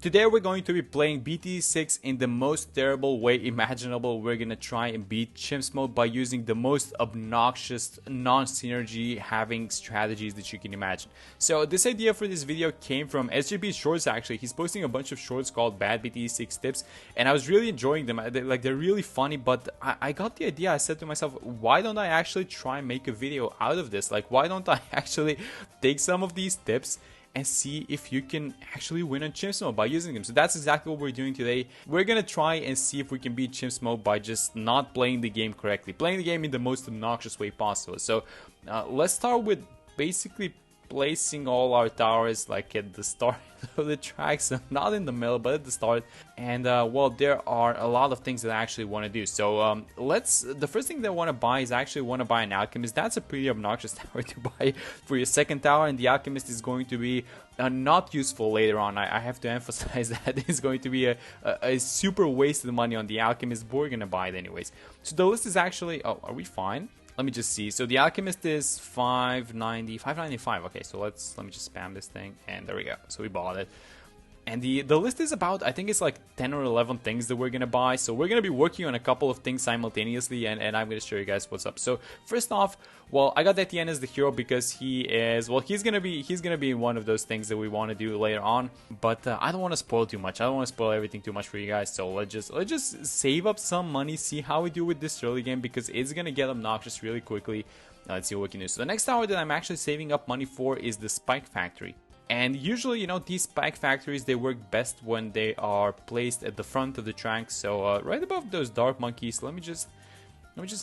Today we're going to be playing BTD6 in the most terrible way imaginable. We're gonna try and beat chimps mode by using the most obnoxious, non-synergy having strategies that you can imagine. So this idea for this video came from SJB's shorts actually. He's posting a bunch of shorts called Bad BTD6 Tips, and I was really enjoying them. They're really funny, but I got the idea. I said to myself, why don't I actually try and make a video out of this? Like, why don't I actually take some of these tips and see if you can actually win on chimps mode by using them. So that's exactly what we're doing today. We're gonna try and see if we can beat chimps mode by just not playing the game correctly, playing the game in the most obnoxious way possible. So let's start with basically placing all our towers like at the start of the track, so not in the middle but at the start. And well, there are a lot of things that I actually want to do. So the first thing that I want to buy is actually want to buy an alchemist. That's a pretty obnoxious tower to buy for your second tower, and the alchemist is going to be not useful later on. I have to emphasize that it's going to be a super wasted money on the alchemist, but we're gonna buy it anyways. So the list is actually, oh, are we fine? Let me just see. So the alchemist is 595. Okay, so let me just spam this thing, and there we go. So we bought it. And the list is about, I think it's like 10 or 11 things that we're gonna buy. So we're gonna be working on a couple of things simultaneously, and I'm gonna show you guys what's up. So first off, well, I got Etienne as the hero because he is, well, he's gonna be one of those things that we want to do later on. But I don't want to spoil too much. I don't want to spoil everything too much for you guys. So let's just save up some money, see how we do with this early game, because it's gonna get obnoxious really quickly. Let's see what we can do. So the next tower that I'm actually saving up money for is the Spike Factory. And usually, you know, these spike factories, they work best when they are placed at the front of the track. So right above those dark monkeys, let me just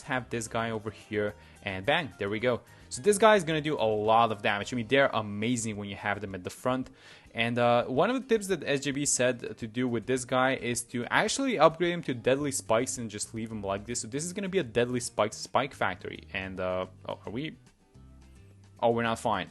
have this guy over here, and bang, there we go. So this guy is gonna do a lot of damage. I mean, they're amazing when you have them at the front. And one of the tips that SJB said to do with this guy is to actually upgrade him to deadly spikes and just leave him like this. So this is gonna be a deadly spike factory. And oh, are we? Oh, we're not fine.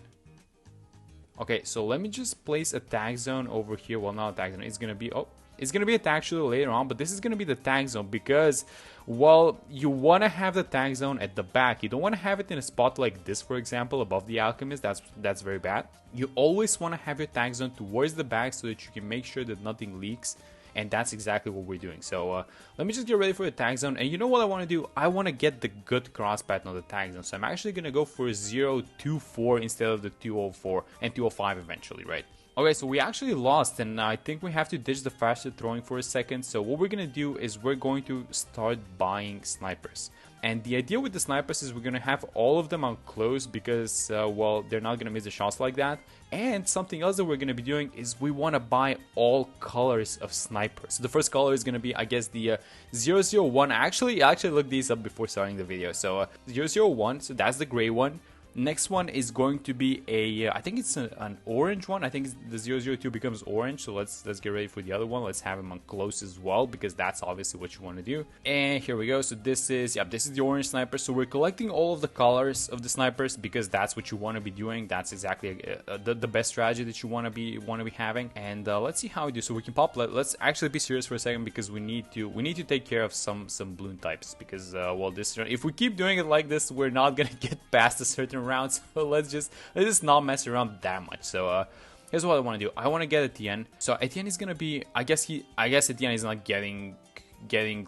Okay, so let me just place a tag zone over here. Well, not a tag zone. It's gonna be, oh, it's gonna be a tag zone later on, but this is gonna be the tag zone because, well, you wanna have the tag zone at the back. You don't wanna have it in a spot like this, for example, above the alchemist. That's very bad. You always wanna have your tag zone towards the back so that you can make sure that nothing leaks. And that's exactly what we're doing. So let me just get ready for the tag zone. And you know what I want to do? I want to get the good cross pattern on the tag zone. So I'm actually going to go for 0-2-4 instead of the 2-0-4 and 2-0-5 eventually, right? Okay, so we actually lost, and I think we have to ditch the faster throwing for a second. So what we're going to do is we're going to start buying snipers. And the idea with the snipers is we're going to have all of them on close because, well, they're not going to miss the shots like that. And something else that we're going to be doing is we want to buy all colors of snipers. So the first color is going to be, I guess, the 001. I actually looked these up before starting the video. So 001, so that's the gray one. Next one is going to be a, I think it's an orange one. I think the 002 becomes orange. So let's get ready for the other one. Let's have him on close as well because that's obviously what you want to do. And here we go. So this is, yeah, this is the orange sniper. So we're collecting all of the colors of the snipers because that's what you want to be doing. That's exactly the best strategy that you want to be having. And let's see how we do. So we can pop. Let's actually be serious for a second because we need to take care of some balloon types because well, this, if we keep doing it like this, we're not gonna get past a certain round. So let's just not mess around that much. So here's what I want to do. I want to get Etienne. So Etienne is gonna be, I guess Etienne is not getting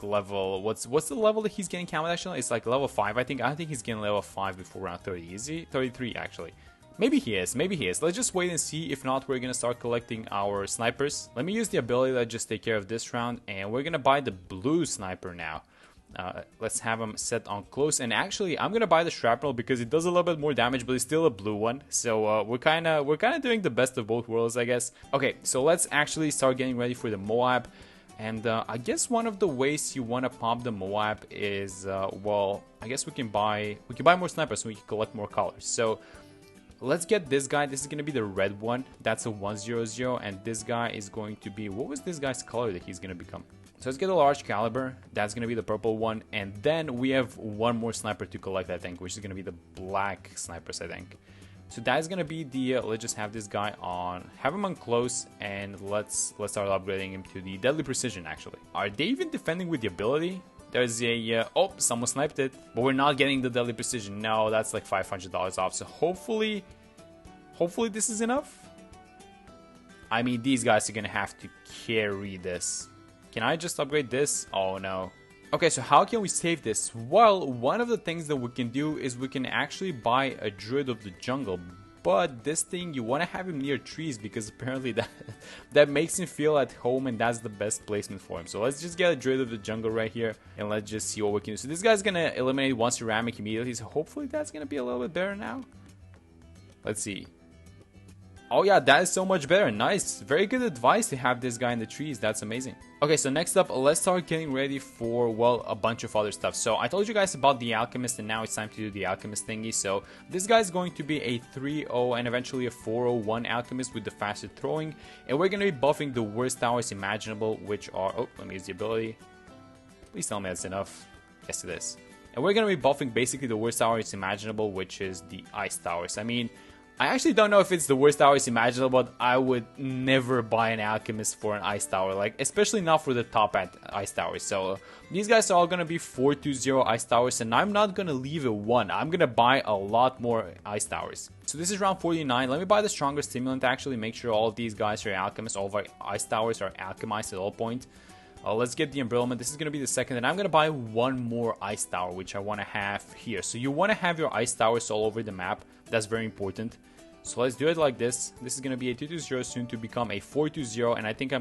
level, what's the level that he's getting counted actually? It's like level 5. I think he's getting level 5 before round 30. Is he 33 actually? Maybe he is. Let's just wait and see. If not, we're gonna start collecting our snipers. Let me use the ability that just take care of this round, and we're gonna buy the blue sniper now. Let's have him set on close, and actually I'm gonna buy the shrapnel because it does a little bit more damage, but it's still a blue one. So we're kind of doing the best of both worlds, I guess. Okay, so let's actually start getting ready for the Moab. And I guess one of the ways you want to pop the Moab is well, I guess we can buy more snipers so we can collect more colors. So let's get this guy. This is going to be the red one. That's a 100, and this guy is going to be, what was this guy's color that he's going to become? So let's get a large caliber. That's going to be the purple one. And then we have one more sniper to collect, I think, which is going to be the black snipers, I think. So that's going to be the, let's just have this guy on, have him on close, and let's start upgrading him to the deadly precision, actually. Are they even defending with the ability? There's a, oh, someone sniped it, but we're not getting the deadly precision. No, that's like $500 off. So hopefully this is enough. I mean, these guys are gonna have to carry this. Can I just upgrade this? Oh no. Okay, so how can we save this? Well, one of the things that we can do is we can actually buy a Druid of the Jungle. But this thing, you want to have him near trees because apparently that makes him feel at home, and that's the best placement for him. So let's just get a Druid of the Jungle right here and let's just see what we can do. So this guy's going to eliminate one ceramic immediately, so hopefully that's going to be a little bit better now. Let's see. Oh yeah, that is so much better. Nice. Very good advice to have this guy in the trees. That's amazing. Okay, so next up, let's start getting ready for, well, a bunch of other stuff. So I told you guys about the Alchemist, and now it's time to do the Alchemist thingy. So this guy is going to be a 3-0 and eventually a 4-0-1 Alchemist with the faster throwing. And we're going to be buffing the worst towers imaginable, which are... Oh, let me use the ability. Please tell me that's enough. Yes, it is. And we're going to be buffing basically the worst towers imaginable, which is the Ice Towers. I mean... I actually don't know if it's the worst towers imaginable, but I would never buy an Alchemist for an Ice Tower, like, especially not for the top end Ice Towers. So, these guys are all gonna be 4-2-0 Ice Towers, and I'm not gonna leave it 1. I'm gonna buy a lot more Ice Towers. So, this is round 49. Let me buy the stronger stimulant to actually make sure all of these guys are Alchemists, all of our Ice Towers are alchemized at all points. Let's get the Embrittlement. This is going to be the second, and I'm going to buy one more Ice Tower, which I want to have here. So you want to have your Ice Towers all over the map. That's very important. So let's do it like this. This is going to be a 2-2-0, soon to become a 4-2-0, and I think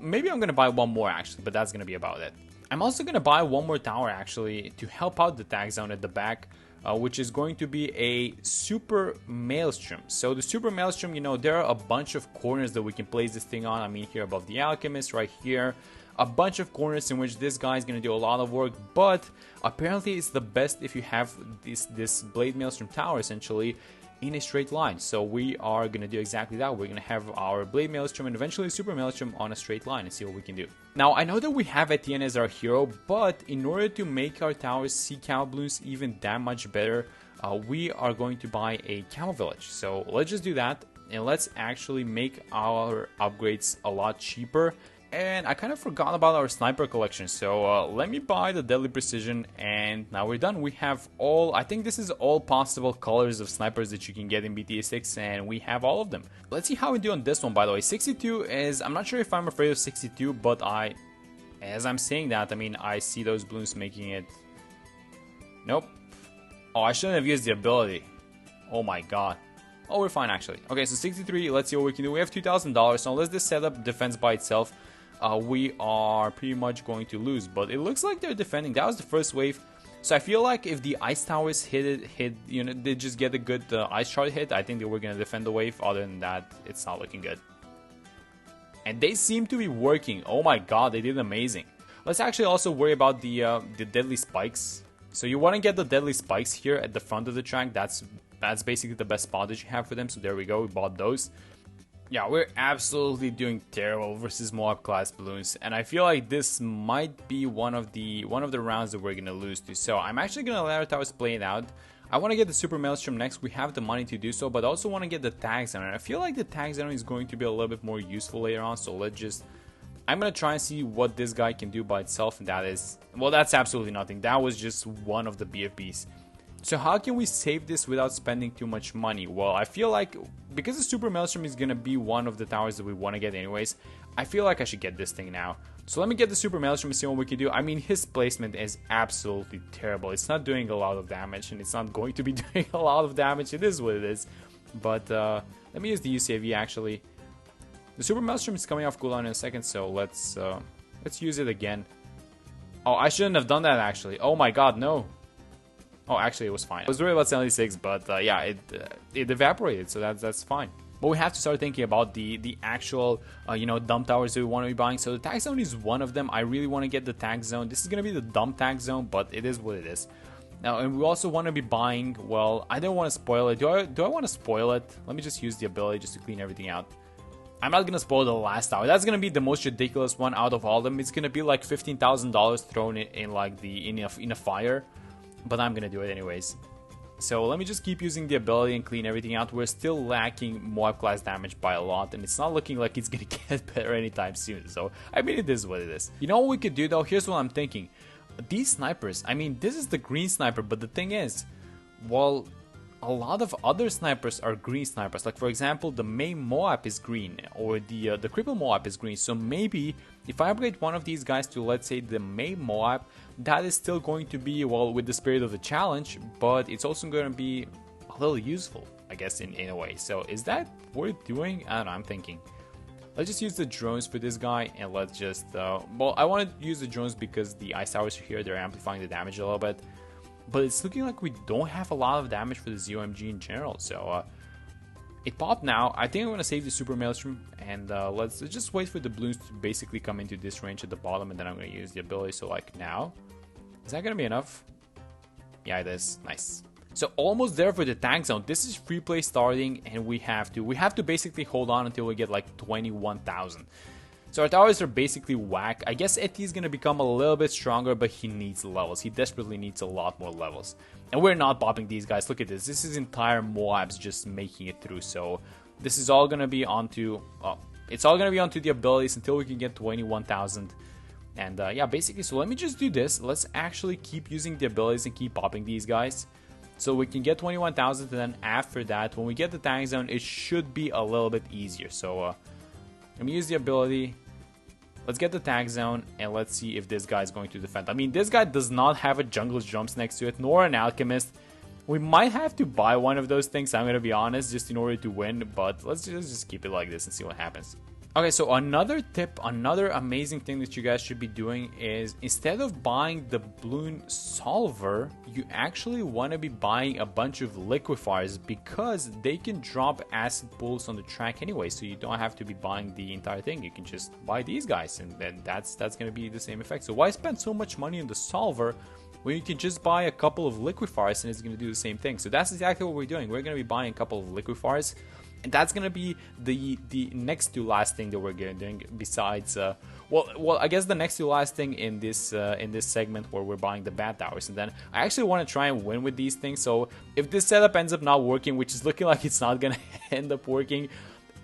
maybe I'm going to buy one more actually, but that's going to be about it. I'm also going to buy one more tower actually to help out the tag zone at the back, which is going to be a Super Maelstrom. So the Super Maelstrom, you know, there are a bunch of corners that we can place this thing on. I mean, here above the Alchemist, right here. A bunch of corners in which this guy is going to do a lot of work, but apparently it's the best if you have this Blade Maelstrom tower essentially in a straight line. So we are going to do exactly that. We're going to have our Blade Maelstrom and eventually Super Maelstrom on a straight line and see what we can do. Now, I know that we have Etienne as our hero, but in order to make our towers see Cow Balloons even that much better, we are going to buy a Camel Village. So let's just do that, and let's actually make our upgrades a lot cheaper. And I kind of forgot about our sniper collection, so let me buy the Deadly Precision, and now we're done. We have all, I think this is all possible colors of snipers that you can get in BTD6, and we have all of them. Let's see how we do on this one, by the way. 62 is, I'm not sure if I'm afraid of 62, but as I'm saying that, I mean, I see those balloons making it. Nope. Oh, I shouldn't have used the ability. Oh my god. Oh, we're fine actually. Okay, so 63, let's see what we can do. We have $2,000, so unless this setup defends by itself, we are pretty much going to lose, but it looks like they're defending. That was the first wave, so I feel like if the Ice Towers hit, you know, they just get a good Ice Shard hit, I think they were going to defend the wave. Other than that, it's not looking good. And they seem to be working. Oh my god, they did amazing. Let's actually also worry about the Deadly Spikes. So you want to get the Deadly Spikes here at the front of the track. That's basically the best spot that you have for them, so there we go, we bought those. Yeah, we're absolutely doing terrible versus Moab class balloons, and I feel like this might be one of the rounds that we're gonna lose to. So I'm actually gonna let our towers play it out. I want to get the Super Maelstrom next. We have the money to do so, but I also want to get the Tag Zone, and I feel like the Tag Zone is going to be a little bit more useful later on. So I'm gonna try and see what this guy can do by itself, and that is, well, that's absolutely nothing. That was just one of the BFBs. So how can we save this without spending too much money? Well, I feel like because the Super Maelstrom is going to be one of the towers that we want to get anyways, I feel like I should get this thing now. So let me get the Super Maelstrom and see what we can do. I mean, his placement is absolutely terrible. It's not doing a lot of damage, and it's not going to be doing a lot of damage. It is what it is. But let me use the UCAV actually. The Super Maelstrom is coming off cooldown in a second, so let's use it again. Oh, I shouldn't have done that actually. Oh my god, no. Oh, actually, it was fine. I was worried about 76, but yeah, it evaporated, so that's fine. But we have to start thinking about the actual, you know, dump towers that we want to be buying. So the tag zone is one of them. I really want to get the tag zone. This is going to be the dump tag zone, but it is what it is. Now, and we also want to be buying, well, I don't want to spoil it. Do I want to spoil it? Let me just use the ability just to clean everything out. I'm not going to spoil the last tower. That's going to be the most ridiculous one out of all of them. It's going to be like $15,000 thrown in like in a fire. But I'm gonna do it anyways. So let me just keep using the ability and clean everything out. We're still lacking Moab class damage by a lot, and it's not looking like it's gonna get better anytime soon. So I mean, it is what it is. You know what we could do though? Here's what I'm thinking. These snipers, I mean, this is the green sniper, but the thing is, well, a lot of other snipers are green snipers. Like for example, the main Moab is green, or the cripple Moab is green. So maybe if I upgrade one of these guys to, let's say, the main Moab, that is still going to be, well, with the spirit of the challenge, but it's also going to be a little useful, I guess, in a way. So is that worth doing? I don't know, I'm thinking. Let's just use the drones for this guy, and let's just, well, I want to use the drones because the ice towers are here, they're amplifying the damage a little bit. But it's looking like we don't have a lot of damage for the ZOMG in general, so it popped now. I think I'm going to save the Super Maelstrom, and let's just wait for the balloons to basically come into this range at the bottom, and then I'm going to use the ability. So like now, is that going to be enough? Yeah, it is. Nice. So almost there for the tank zone. This is free play starting, and we have to basically hold on until we get like 21,000. So our towers are basically whack. I guess ET is going to become a little bit stronger, but he needs levels. He desperately needs a lot more levels. And we're not popping these guys. Look at this. This is entire Moabs just making it through. So this is all going to be onto... it's all going to be onto the abilities until we can get 21,000. And yeah, basically, so let me just do this. Let's actually keep using the abilities and keep popping these guys. So we can get 21,000, and then after that, when we get the tank zone, it should be a little bit easier. So... let me use the ability. Let's get the tank zone, and let's see if this guy is going to defend. I mean, this guy does not have a jungle's jumps next to it, nor an alchemist. We might have to buy one of those things, I'm going to be honest, just in order to win. But let's just keep it like this and see what happens. Okay, so another tip, another amazing thing that you guys should be doing is, instead of buying the balloon solver, you actually want to be buying a bunch of liquefiers, because they can drop acid pools on the track anyway, so you don't have to be buying the entire thing. You can just buy these guys, and then that's going to be the same effect. So why spend so much money on the solver when you can just buy a couple of liquefiers and it's going to do the same thing? So that's exactly what we're doing. We're going to be buying a couple of liquefiers. And that's gonna be the next to last thing that we're doing. Besides, well, I guess the next to last thing in this segment where we're buying the bat towers. And then I actually want to try and win with these things. So if this setup ends up not working, which is looking like it's not gonna end up working,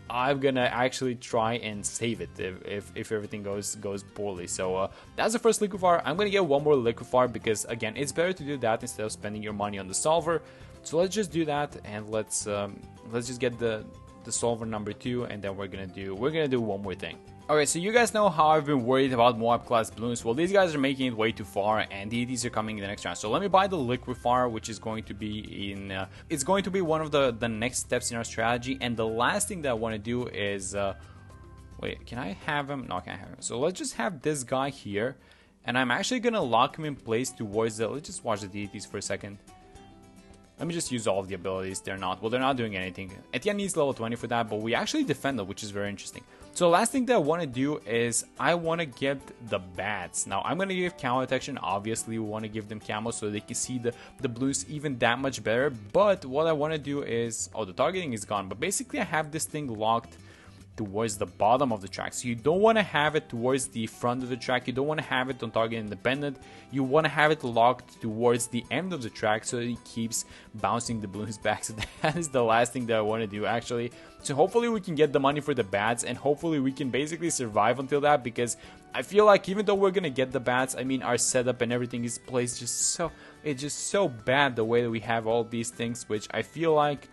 I'm gonna actually try and save it if everything goes poorly. So that's the first liquefier. I'm gonna get one more liquefier because, again, it's better to do that instead of spending your money on the solver. So let's just do that, and let's just get the solver number 2, and then we're gonna do one more thing. Okay, so you guys know how I've been worried about Moab class balloons. Well, these guys are making it way too far, and these are coming in the next round. So let me buy the liquefier, which is going to be in it's going to be one of the next steps in our strategy. And the last thing that I want to do is wait, can I have him? No, I can't have him. So let's just have this guy here, and I'm actually gonna lock him in place towards the... let's just watch the deities for a second. Let me just use all of the abilities. They're not doing anything. Etienne needs level 20 for that, but we actually defend them, which is very interesting. So the last thing that I want to do is I want to get the bats. Now, I'm going to give camo detection. Obviously, we want to give them camo so they can see the blues even that much better. But what I want to do is... oh, the targeting is gone. But basically, I have this thing locked towards the bottom of the track. So you don't want to have it towards the front of the track. You don't want to have it on target independent. You want to have it locked towards the end of the track so that it keeps bouncing the balloons back. So that is the last thing that I want to do, actually. So hopefully we can get the money for the bats, and hopefully we can basically survive until that, because I feel like even though we're gonna get the bats, I mean, our setup and everything is placed it's just so bad the way that we have all these things, which I feel like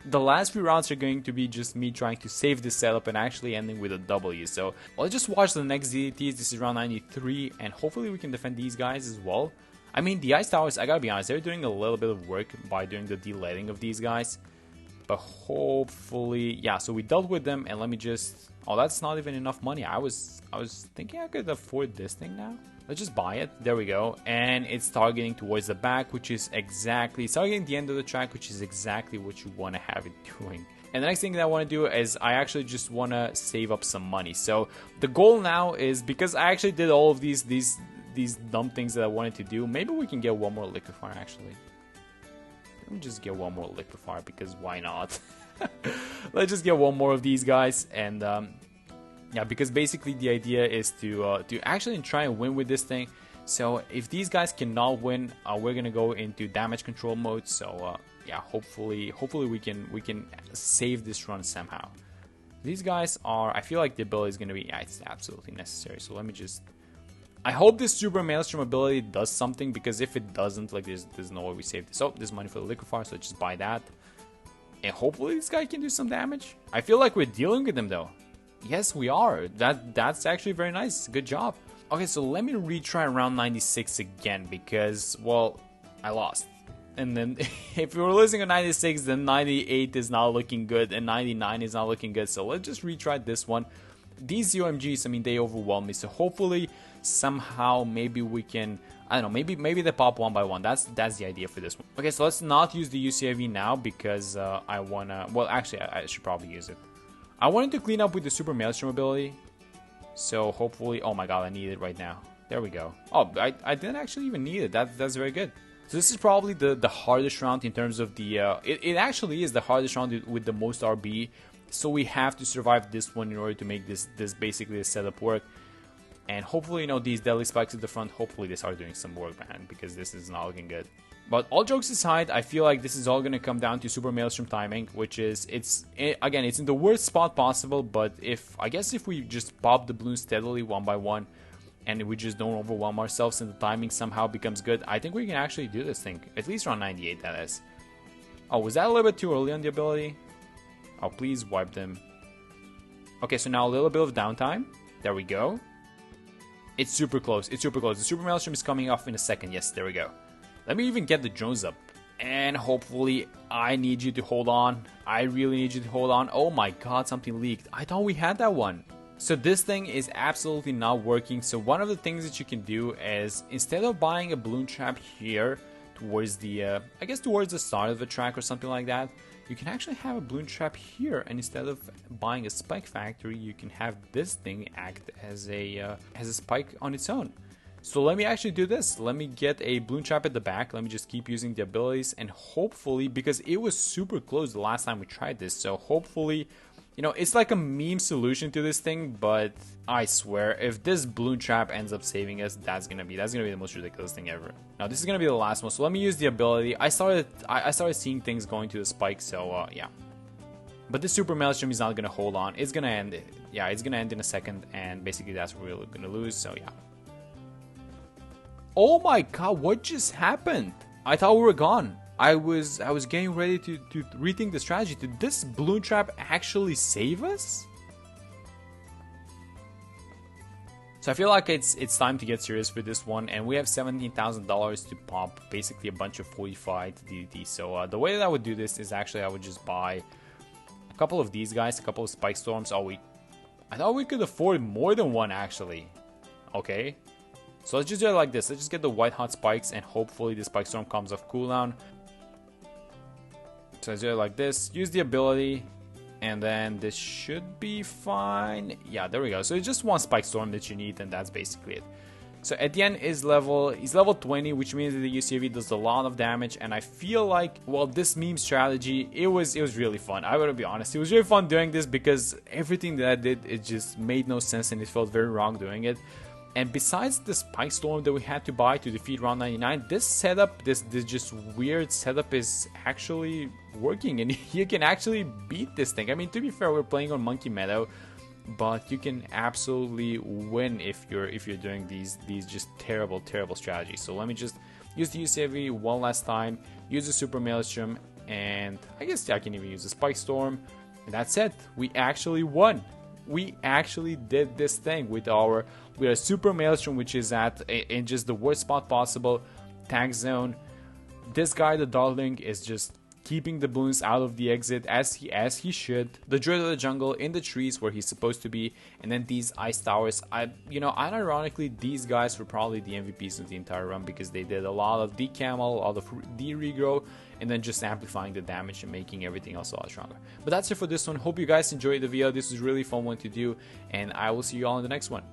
the last few rounds are going to be just me trying to save this setup and actually ending with a W. So let's just watch the next DDTs. This is round 93, and hopefully we can defend these guys as well. I mean, the ice towers, I gotta be honest, they're doing a little bit of work by doing the deleting of these guys. But hopefully, yeah, so we dealt with them, and let me just... oh, that's not even enough money. I was thinking I could afford this thing now. Let's just buy it. There we go. And it's targeting towards the back, which is exactly... it's targeting the end of the track, which is exactly what you want to have it doing. And the next thing that I want to do is I actually just want to save up some money. So the goal now is, because I actually did all of these dumb things that I wanted to do, maybe we can get one more liquefier, actually. Let me just get one more liquefier, because why not? Let's just get one more of these guys, and yeah, because basically the idea is to actually try and win with this thing. So if these guys cannot win, we're gonna go into damage control mode. So yeah, hopefully we can save this run somehow. These guys are... I feel like the ability is gonna be... yeah, it's absolutely necessary. So let me just I hope this Super Maelstrom ability does something, because if it doesn't, like there's no way we save this. Oh, there's money for the liquefier, so just buy that. And hopefully this guy can do some damage. I feel like we're dealing with him though. Yes, we are. That's actually very nice. Good job. Okay, so let me retry round 96 again, because, well, I lost. And then if we were losing on 96, then 98 is not looking good, and 99 is not looking good. So let's just retry this one. These UMGs, I mean, they overwhelm me. So hopefully, somehow, maybe we can, I don't know, maybe they pop one by one. That's the idea for this one. Okay, so let's not use the UCIV now, because I wanna, well, actually, I should probably use it. I wanted to clean up with the Super Maelstrom ability. So hopefully, oh my god, I need it right now. There we go. Oh, I didn't actually even need it. That's very good. So this is probably the hardest round in terms of the, it actually is the hardest round with the most RB. So we have to survive this one in order to make this basically the setup work. And hopefully, you know, these deadly spikes at the front, hopefully they start doing some work, man, because this is not looking good. But all jokes aside, I feel like this is all going to come down to Super Maelstrom timing, which is, again, it's in the worst spot possible, but I guess if we just pop the balloons steadily one by one, and we just don't overwhelm ourselves and the timing somehow becomes good, I think we can actually do this thing. At least around 98, that is. Oh, was that a little bit too early on the ability? Oh, please wipe them. Okay, so now a little bit of downtime. There we go. It's super close. It's super close. The Super Maelstrom is coming off in a second. Yes, there we go. Let me even get the drones up. And hopefully, I need you to hold on. I really need you to hold on. Oh my god, something leaked. I thought we had that one. So this thing is absolutely not working. So one of the things that you can do is, instead of buying a balloon trap here towards the, I guess towards the start of the track or something like that, you can actually have a balloon trap here, and instead of buying a spike factory, you can have this thing act as a spike on its own. So let me actually do this. Let me get a balloon trap at the back. Let me just keep using the abilities, and hopefully, because it was super close the last time we tried this, so hopefully, you know, it's like a meme solution to this thing, but I swear, if this balloon trap ends up saving us, that's gonna be the most ridiculous thing ever. Now, this is gonna be the last one, so let me use the ability. I started seeing things going to the spike, so yeah. But this Super Maelstrom is not gonna hold on. It's gonna end. Yeah, it's gonna end in a second, and basically that's where we're gonna lose. So yeah. Oh my god, what just happened? I thought we were gone. I was getting ready to rethink the strategy. Did this balloon trap actually save us? So I feel like it's time to get serious with this one, and we have $17,000 to pop basically a bunch of 45 DDT. So the way that I would do this is actually I would just buy a couple of these guys, a couple of Spike Storms. I thought we could afford more than one actually. Okay. So let's just do it like this. Let's just get the white hot spikes, and hopefully the Spike Storm comes off cooldown. So let's do it like this. Use the ability, and then this should be fine. Yeah, there we go. So it's just one Spike Storm that you need, and that's basically it. So at the end is level 20, which means that the UCV does a lot of damage, and I feel like, well, this meme strategy, it was really fun. I gotta be honest, it was really fun doing this, because everything that I did, it just made no sense, and it felt very wrong doing it. And besides the Spike Storm that we had to buy to defeat round 99, this setup, this just weird setup is actually working, and you can actually beat this thing. I mean, to be fair, we're playing on Monkey Meadow, but you can absolutely win if you're doing these just terrible strategies. So let me just use the UCV one last time, use the Super Maelstrom, and I guess I can even use the Spike Storm, and that's it. We actually won. We actually did this thing with our Super Maelstrom, which is in just the worst spot possible, tank zone. This guy, the Darling, is just keeping the balloons out of the exit as he should. The Druid of the Jungle in the trees where he's supposed to be, and then these ice towers. Unironically, these guys were probably the MVPs of the entire run, because they did a lot of decamel, a lot of de-regrow, and then just amplifying the damage and making everything else a lot stronger. But that's it for this one. Hope you guys enjoyed the video. This was really fun one to do, and I will see you all in the next one.